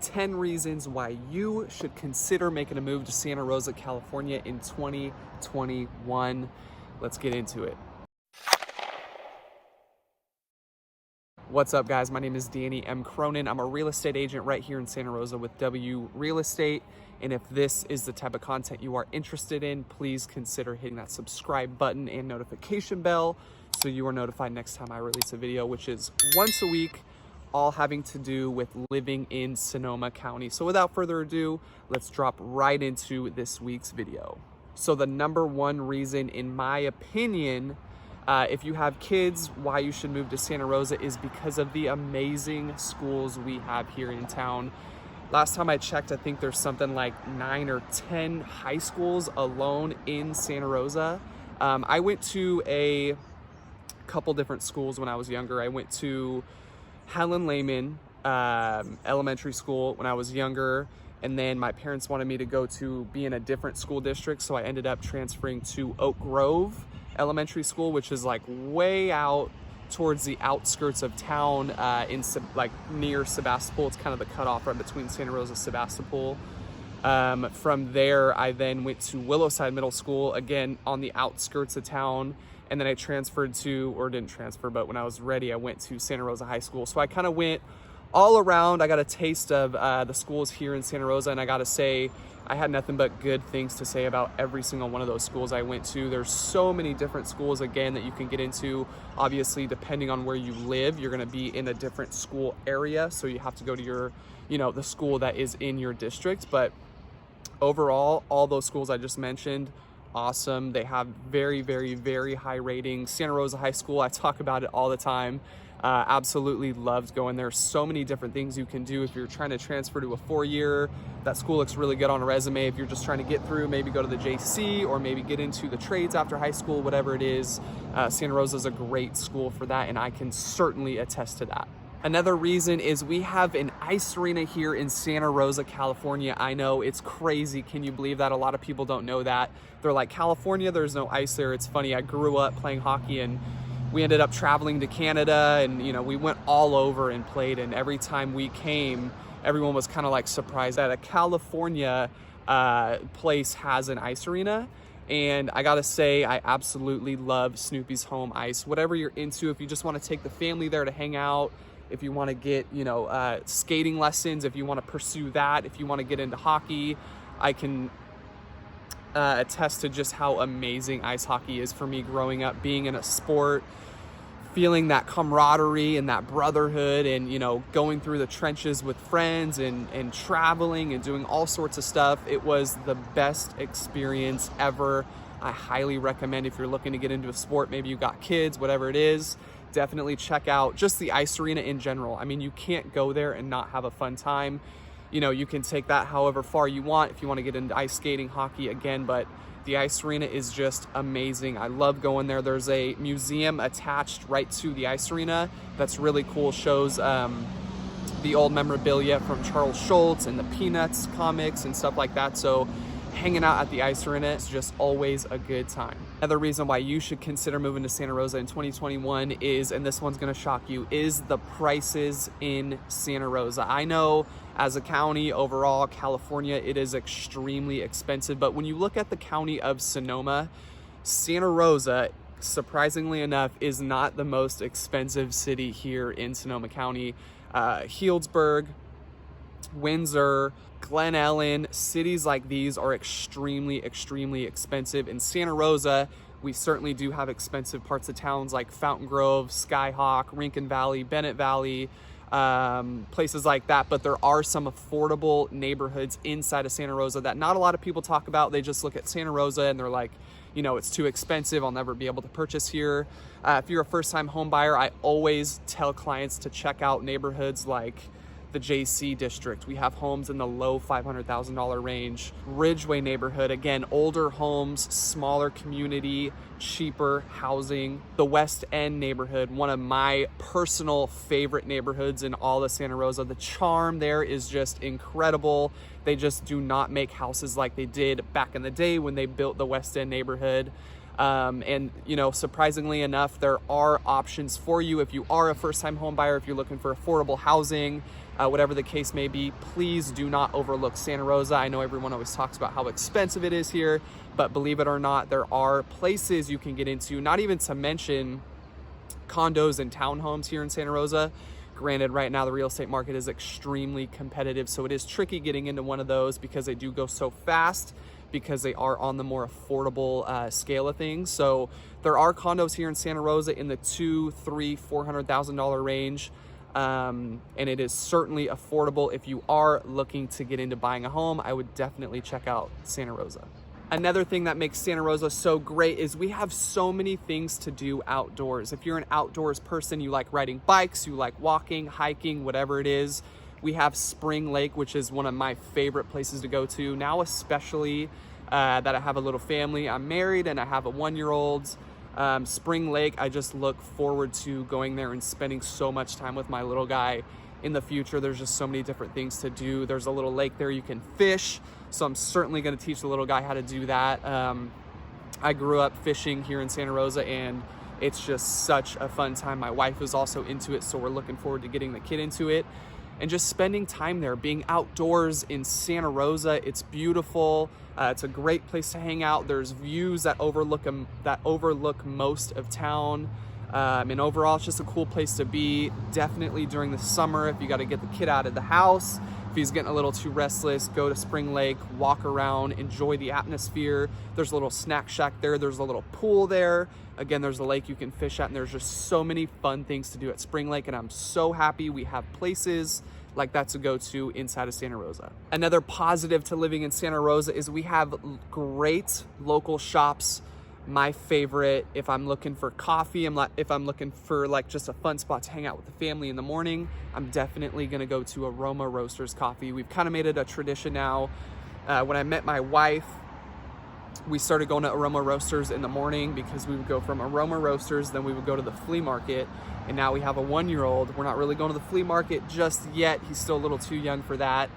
10 reasons why you should consider making a move to Santa Rosa, California in 2021. Let's get into it. What's up, guys? My name is Danny M. Cronin. I'm a real estate agent right here in Santa Rosa with W Real Estate. And if this is the type of content you are interested in, please consider hitting that subscribe button and notification bell so you are notified next time I release a video, which is once a week, all having to do with living in Sonoma County. So without further ado, let's drop right into this week's video. So the number one reason, in my opinion, if you have kids, why you should move to Santa Rosa is because of the amazing schools we have here in town. Last time I checked, I think there's something like 9 or 10 high schools alone in Santa Rosa. I went to a couple different schools when I was younger. I went to Helen Lehman elementary school when I was younger, and then my parents wanted me to go to be in a different school district, so I ended up transferring to Oak Grove Elementary School, which is like way out towards the outskirts of town, like near Sebastopol. It's kind of the cutoff right between Santa Rosa and Sebastopol. From there, I then went to Willowside Middle School, again on the outskirts of town. And then I transferred to, or didn't transfer, but when I was ready, I went to Santa Rosa High School. So I kind of went all around. I got a taste of the schools here in Santa Rosa, and I gotta say, I had nothing but good things to say about every single one of those schools I went to. There's so many different schools, again, that you can get into. Obviously, depending on where you live, you're gonna be in a different school area, so you have to go to your, the school that is in your district. But overall, all those schools I just mentioned, awesome. They have very, very, very high ratings. Santa Rosa High School, I talk about it all the time. Absolutely loved going there. So many different things you can do if you're trying to transfer to a 4-year. That school looks really good on a resume. If you're just trying to get through, maybe go to the JC or maybe get into the trades after high school, whatever it is. Santa Rosa is a great school for that, and I can certainly attest to that. Another reason is we have an ice arena here in Santa Rosa, California. I know, it's crazy. Can you believe that? A lot of people don't know that. They're like, California, there's no ice there. It's funny, I grew up playing hockey, and we ended up traveling to Canada, and we went all over and played, and every time we came, everyone was kind of like surprised that a California place has an ice arena. And I gotta say, I absolutely love Snoopy's Home Ice. Whatever you're into, if you just want to take the family there to hang out, if you want to get, skating lessons, if you want to pursue that, if you want to get into hockey, I can attest to just how amazing ice hockey is for me growing up, being in a sport, feeling that camaraderie and that brotherhood, and, going through the trenches with friends and traveling and doing all sorts of stuff. It was the best experience ever. I highly recommend, if you're looking to get into a sport, maybe you got kids, whatever it is, definitely check out just the ice arena in general. I mean, you can't go there and not have a fun time. You can take that however far you want if you want to get into ice skating, hockey again, but the ice arena is just amazing. I love going there. There's a museum attached right to the ice arena that's really cool. Shows the old memorabilia from Charles Schultz and the Peanuts comics and stuff like that. So hanging out at the ice arena is just always a good time. Another reason why you should consider moving to Santa Rosa in 2021 is, and this one's gonna shock you, is the prices in Santa Rosa. I know as a county overall, California, it is extremely expensive, but when you look at the county of Sonoma, Santa Rosa, surprisingly enough, is not the most expensive city here in Sonoma County. Healdsburg, Windsor, Glen Ellen, cities like these are extremely, extremely expensive. In Santa Rosa, we certainly do have expensive parts of towns like Fountain Grove, Skyhawk, Rincon Valley, Bennett Valley, places like that. But there are some affordable neighborhoods inside of Santa Rosa that not a lot of people talk about. They just look at Santa Rosa and they're like, it's too expensive. I'll never be able to purchase here. If you're a first-time home buyer, I always tell clients to check out neighborhoods like the JC district. We have homes in the low $500,000 range. Ridgeway neighborhood, again, older homes, smaller community, cheaper housing. The West End neighborhood, one of my personal favorite neighborhoods in all of Santa Rosa. The charm there is just incredible. They just do not make houses like they did back in the day when they built the West End neighborhood. And you know, surprisingly enough, there are options for you if you are a first-time home buyer, if you're looking for affordable housing, whatever the case may be. Please do not overlook Santa Rosa. I know everyone always talks about how expensive it is here, but believe it or not, there are places you can get into, not even to mention condos and townhomes here in Santa Rosa. Granted, right now the real estate market is extremely competitive, so it is tricky getting into one of those because they do go so fast, because they are on the more affordable scale of things. So there are condos here in Santa Rosa in the $200,000, $300,000, $400,000 range. And it is certainly affordable. If you are looking to get into buying a home, I would definitely check out Santa Rosa. Another thing that makes Santa Rosa so great is we have so many things to do outdoors. If you're an outdoors person, you like riding bikes, you like walking, hiking, whatever it is, we have Spring Lake, which is one of my favorite places to go to now, especially that I have a little family. I'm married and I have a 1-year-old. Spring Lake, I just look forward to going there and spending so much time with my little guy in the future. There's just so many different things to do. There's a little lake there you can fish, so I'm certainly going to teach the little guy how to do that. I grew up fishing here in Santa Rosa, and it's just such a fun time. My wife is also into it, so we're looking forward to getting the kid into it and just spending time there, being outdoors in Santa Rosa. It's beautiful. It's a great place to hang out. There's views that overlook most of town. And overall, it's just a cool place to be. Definitely during the summer, if you got to get the kid out of the house, if he's getting a little too restless, go to Spring Lake, walk around, enjoy the atmosphere. There's a little snack shack there. There's a little pool there. Again, there's a lake you can fish at, and there's just so many fun things to do at Spring Lake. And I'm so happy we have places like that to go to inside of Santa Rosa. Another positive to living in Santa Rosa is we have great local shops. My favorite, if I'm looking for coffee, if I'm looking for like just a fun spot to hang out with the family in the morning, I'm definitely gonna go to Aroma Roasters Coffee. We've kind of made it a tradition now. When I met my wife, we started going to Aroma Roasters in the morning because we would go from Aroma Roasters, then we would go to the flea market, and now we have a 1-year-old. We're not really going to the flea market just yet. He's still a little too young for that.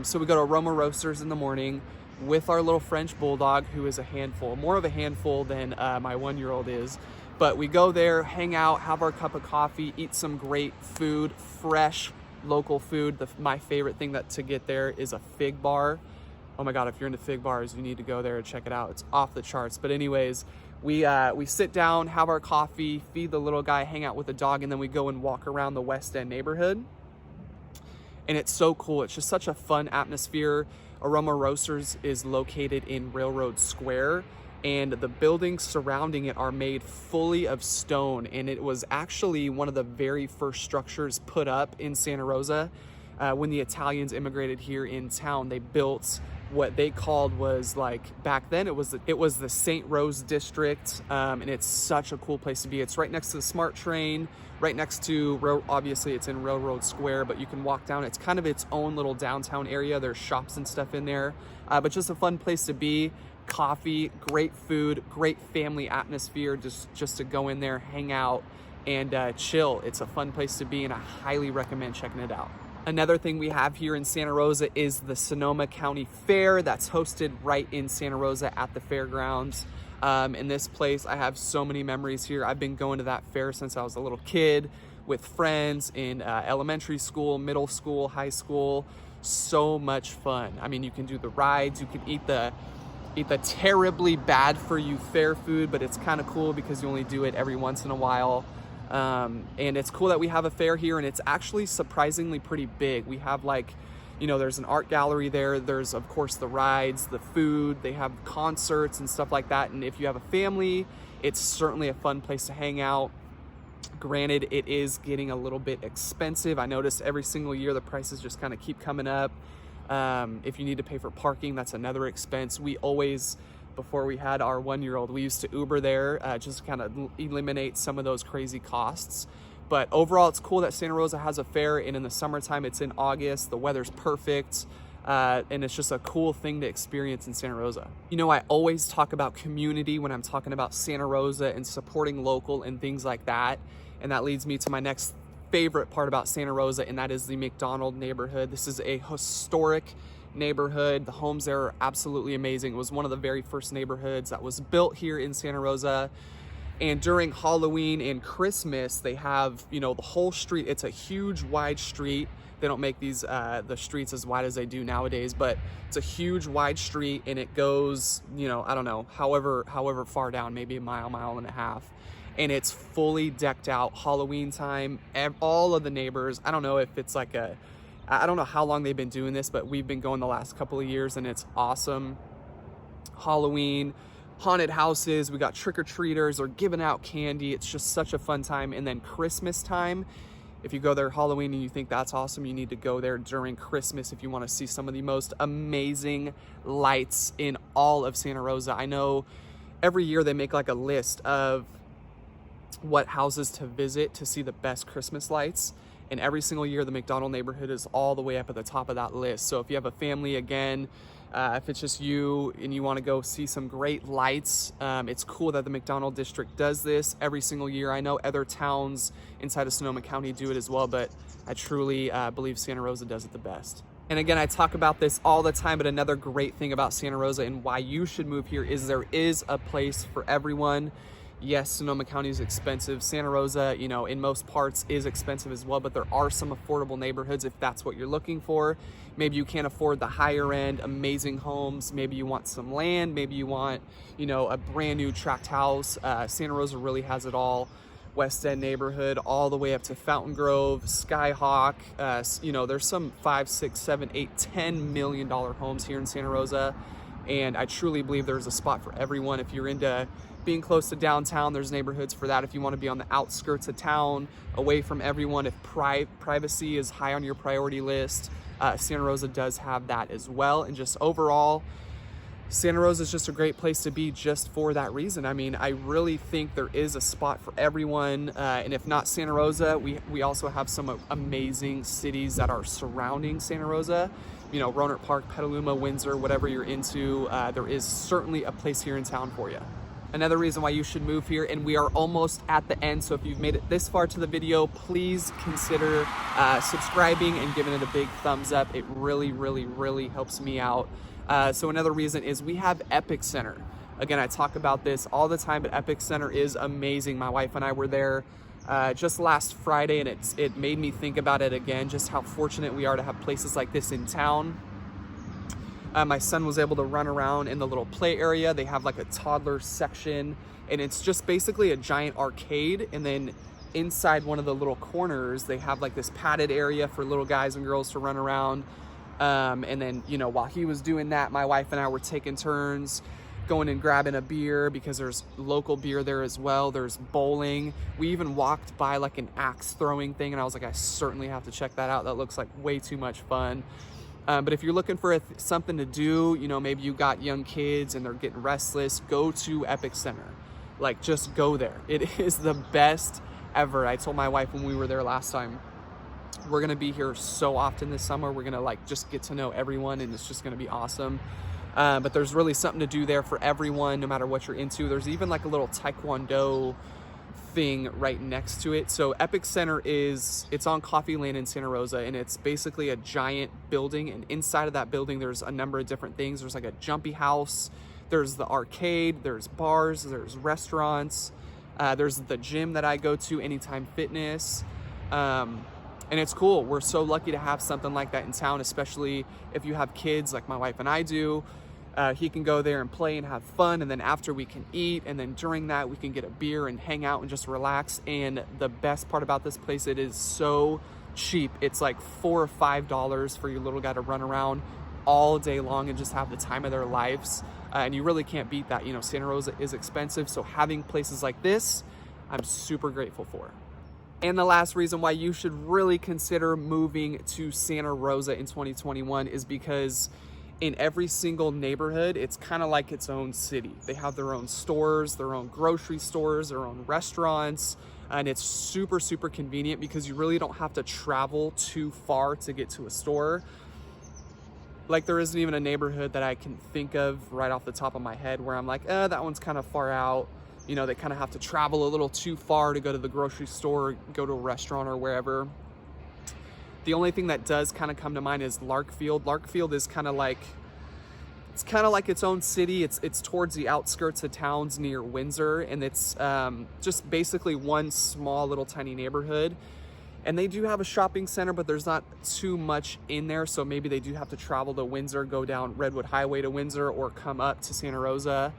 So we go to Aroma Roasters in the morning with our little French bulldog, who is a handful, more of a handful than my 1-year-old is. But we go there, hang out, have our cup of coffee, eat some great food, fresh local food. My favorite thing to get there is a fig bar. Oh my God, if you're into fig bars, you need to go there and check it out. It's off the charts. But anyways, we sit down, have our coffee, feed the little guy, hang out with the dog, and then we go and walk around the West End neighborhood. And it's so cool. It's just such a fun atmosphere. Aroma Roasters is located in Railroad Square, and the buildings surrounding it are made fully of stone. And it was actually one of the very first structures put up in Santa Rosa. When the Italians immigrated here in town, they built what they called was, like, back then it was the St. Rose district, and it's such a cool place to be. It's right next to the SMART train, right next to, obviously it's in Railroad Square, but you can walk down. It's kind of its own little downtown area. There's shops and stuff in there, but just a fun place to be. Coffee, great food, great family atmosphere, just to go in there, hang out, and chill. It's a fun place to be, and I highly recommend checking it out. Another thing we have here in Santa Rosa is the Sonoma County Fair that's hosted right in Santa Rosa at the fairgrounds. In this place, I have so many memories here. I've been going to that fair since I was a little kid with friends in elementary school, middle school, high school. So much fun. I mean, you can do the rides, you can eat the terribly bad for you fair food, but it's kind of cool because you only do it every once in a while. And it's cool that we have a fair here, and it's actually surprisingly pretty big. We have, like, you know, there's an art gallery there. There's, of course, the rides, the food. They have concerts and stuff like that. And if you have a family, it's certainly a fun place to hang out. Granted, it is getting a little bit expensive. I notice every single year the prices just kind of keep coming up. If you need to pay for parking, that's another expense. We always, before we had our 1-year-old, we used to Uber there, just to kind of eliminate some of those crazy costs. But overall, it's cool that Santa Rosa has a fair, and in the summertime, it's in August. The weather's perfect, and it's just a cool thing to experience in Santa Rosa. You know, I always talk about community when I'm talking about Santa Rosa and supporting local and things like that. And that leads me to my next favorite part about Santa Rosa, and that is the McDonald neighborhood. This is a historic neighborhood. The homes there are absolutely amazing. It was one of the very first neighborhoods that was built here in Santa Rosa. And during Halloween and Christmas, they have, you know, the whole street. It's a huge, wide street. They don't make these the streets as wide as they do nowadays, but it's a huge, wide street, and it goes, you know, I don't know, however far down, maybe a mile, mile and a half. And it's fully decked out. Halloween time, all of the neighbors, I don't know if it's like I don't know how long they've been doing this, but we've been going the last couple of years, and it's awesome. Halloween, haunted houses, we got trick-or-treaters, they're giving out candy. It's just such a fun time. And then Christmas time, if you go there Halloween and you think that's awesome, you need to go there during Christmas if you want to see some of the most amazing lights in all of Santa Rosa. I know every year they make like a list of what houses to visit to see the best Christmas lights. And every single year, the McDonald neighborhood is all the way up at the top of that list. So if you have a family, again, if it's just you and you want to go see some great lights, it's cool that the McDonald district does this every single year. I know other towns inside of Sonoma County do it as well, but I truly believe Santa Rosa does it the best. And again, I talk about this all the time, but another great thing about Santa Rosa and why you should move here is there is a place for everyone. Yes, Sonoma County is expensive. Santa Rosa, you know, in most parts is expensive as well, but there are some affordable neighborhoods if that's what you're looking for. Maybe you can't afford the higher end, amazing homes. Maybe you want some land. Maybe you want, you know, a brand new tract house. Santa Rosa really has it all. West End neighborhood, all the way up to Fountain Grove, Skyhawk. You know, there's some $5, $6, $7, $8, $10 million homes here in Santa Rosa. And I truly believe there's a spot for everyone. If you're into being close to downtown, there's neighborhoods for that. If you want to be on the outskirts of town, away from everyone, if privacy is high on your priority list, Santa Rosa does have that as well. And just overall, Santa Rosa is just a great place to be just for that reason. I mean, I really think there is a spot for everyone. And if not Santa Rosa, we also have some amazing cities that are surrounding Santa Rosa. You know, Roanoke Park, Petaluma, Windsor, whatever you're into, there is certainly a place here in town for you. Another reason why you should move here, and we are almost at the end, so if you've made it this far to the video, please consider subscribing and giving it a big thumbs up. It really, really, really helps me out. So another reason is we have Epic Center. Again, I talk about this all the time, but Epic Center is amazing. My wife and I were there just last Friday, and it made me think about it again, just how fortunate we are to have places like this in town. My son was able to run around in the little play area. They have like a toddler section, and it's just basically a giant arcade. And then inside one of the little corners, they have like this padded area for little guys and girls to run around. And then, you know, while he was doing that, my wife and I were taking turns going and grabbing a beer because there's local beer there as well. There's bowling. We even walked by like an axe throwing thing, and I was like, I certainly have to check that out. That looks like way too much fun. But if you're looking for something to do, you know, maybe you got young kids and they're getting restless, go to Epic Center. Like, just go there. It is the best ever. I told my wife when we were there last time, we're going to be here so often this summer. We're going to like just get to know everyone, and it's just going to be awesome. But there's really something to do there for everyone, no matter what you're into. There's even like a little Taekwondo thing right next to it. So Epic Center it's on Coffee Lane in Santa Rosa, and it's basically a giant building, and inside of that building there's a number of different things. There's like a jumpy house, there's the arcade, there's bars, there's restaurants, there's the gym that I go to, Anytime Fitness, and it's cool. We're so lucky to have something like that in town, especially if you have kids like my wife and I do. He can go there and play and have fun, and then after we can eat, and then during that we can get a beer and hang out and just relax. And the best part about this place, it is so cheap. It's like $4 or $5 for your little guy to run around all day long and just have the time of their lives. And you really can't beat that. You know, Santa Rosa is expensive, so having places like this, I'm super grateful for. And the last reason why you should really consider moving to Santa Rosa in 2021 is because in every single neighborhood, it's kind of like its own city. They have their own stores, their own grocery stores, their own restaurants, and it's super, super convenient because you really don't have to travel too far to get to a store. Like, there isn't even a neighborhood that I can think of right off the top of my head where I'm like, that one's kind of far out. you know, they kind of have to travel a little too far to go to the grocery store, go to a restaurant or wherever. The only thing that does kind of come to mind is Larkfield. Larkfield is kind of like, it's kind of like its own city. It's towards the outskirts of towns near Windsor, and it's just basically one small little tiny neighborhood. And they do have a shopping center, but there's not too much in there. So maybe they do have to travel to Windsor, go down Redwood Highway to Windsor, or come up to Santa Rosa.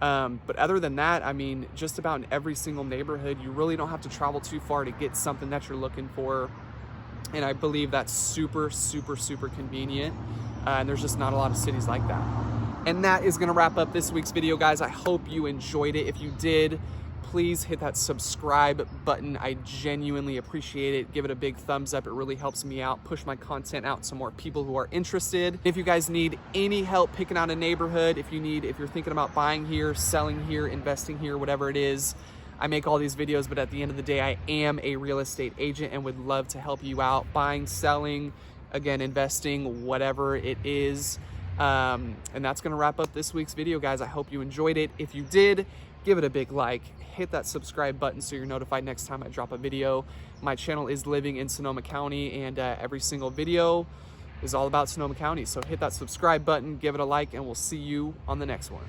But other than that, I mean, just about in every single neighborhood, you really don't have to travel too far to get something that you're looking for. And I believe that's super, super, super convenient. And there's just not a lot of cities like that. And that is gonna wrap up this week's video, guys. I hope you enjoyed it. If you did, please hit that subscribe button. I genuinely appreciate it. Give it a big thumbs up. It really helps me out, push my content out to more people who are interested. If you guys need any help picking out a neighborhood, if you're thinking about buying here, selling here, investing here, whatever it is, I make all these videos, but at the end of the day, I am a real estate agent and would love to help you out buying, selling, again, investing, whatever it is. And that's gonna wrap up this week's video, guys. I hope you enjoyed it. If you did, give it a big like, hit that subscribe button so you're notified next time I drop a video. My channel is living in Sonoma County, and every single video is all about Sonoma County. So hit that subscribe button, give it a like, and we'll see you on the next one.